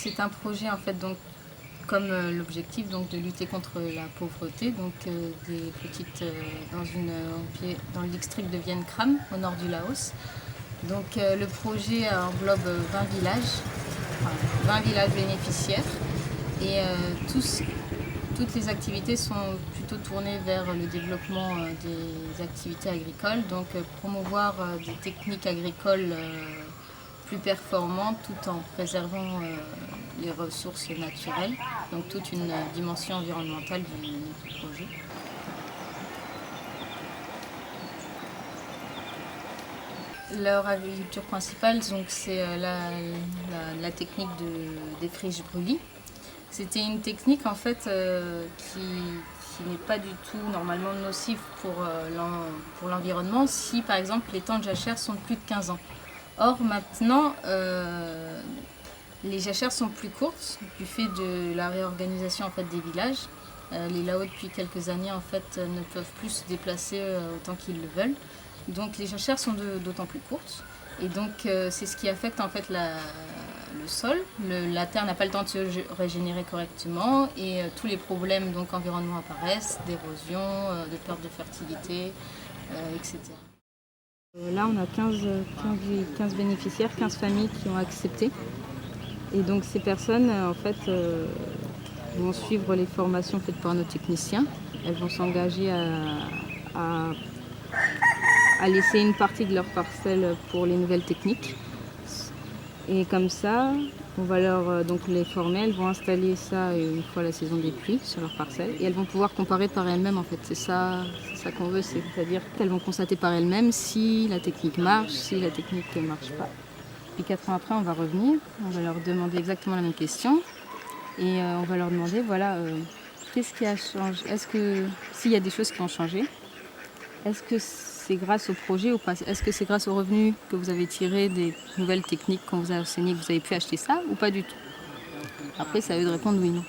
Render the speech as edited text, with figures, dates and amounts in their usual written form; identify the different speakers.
Speaker 1: c'est un projet en fait donc comme l'objectif donc de lutter contre la pauvreté donc dans le district de Vienne Cram au nord du Laos. Donc le projet englobe 20 villages, enfin, 20 villages bénéficiaires et toutes les activités sont plutôt tournées vers le développement des activités agricoles, donc promouvoir des techniques agricoles plus performantes tout en préservant les ressources naturelles, donc toute une dimension environnementale du projet. Leur agriculture principale, c'est la technique des friches brûlis. C'était une technique en fait qui n'est pas du tout normalement nocive pour l'environnement si par exemple les temps de jachère sont de plus de 15 ans. Or maintenant, les jachères sont plus courtes du fait de la réorganisation en fait, des villages. Les Lao depuis quelques années en fait, ne peuvent plus se déplacer autant qu'ils le veulent. Donc les jachères sont d'autant plus courtes. Et donc c'est ce qui affecte en fait le sol. La terre n'a pas le temps de se régénérer correctement et tous les problèmes donc, environnementaux apparaissent, d'érosion, de perte de fertilité, etc. Là, on a 15 bénéficiaires, 15 familles qui ont accepté. Et donc ces personnes, en fait, vont suivre les formations faites par nos techniciens. Elles vont s'engager à laisser une partie de leur parcelle pour les nouvelles techniques. Et comme ça, on va donc les former. Elles vont installer ça une fois la saison des pluies sur leur parcelle. Et elles vont pouvoir comparer par elles-mêmes, en fait. C'est ça qu'on veut, c'est-à-dire qu'elles vont constater par elles-mêmes si la technique marche, si la technique ne marche pas. Puis 4 ans après, on va revenir, on va leur demander exactement la même question et on va leur demander, voilà, qu'est-ce qui a changé? Est-ce que s'il y a des choses qui ont changé, est-ce que c'est grâce au projet ou pas? Est-ce que c'est grâce aux revenus que vous avez tiré des nouvelles techniques qu'on vous a enseignées, que vous avez pu acheter ça ou pas du tout? Après, c'est à eux de répondre oui, non.